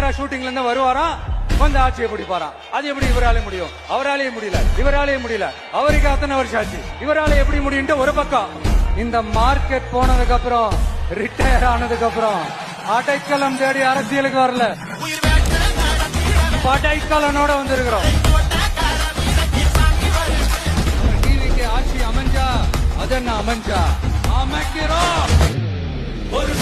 நேரா ஷூட்டிங்ல இருந்து வருவாராம், வந்து ஆட்சியை பிடிப்பாராம். அது எப்படி இவராலே முடியும்? அவராலே முடியல, இவராலே முடியல. அவருக்கு அத்தனை வருஷம் ஆச்சு, இவராலே எப்படி முடியும்? ஒரு பக்கம் இந்த மார்க்கெட் போனதுக்கு அப்புறம், ரிட்டையர் ஆனதுக்கு அப்புறம் அடைக்கலம் தேடி அரசியலுக்கு வரல, படைக்கலனோட வந்திருக்கிறோம். டிவிக்கு ஆட்சி அமைஞ்சா அது என்ன அமைஞ்சா அமைக்கிறோம். ஒரு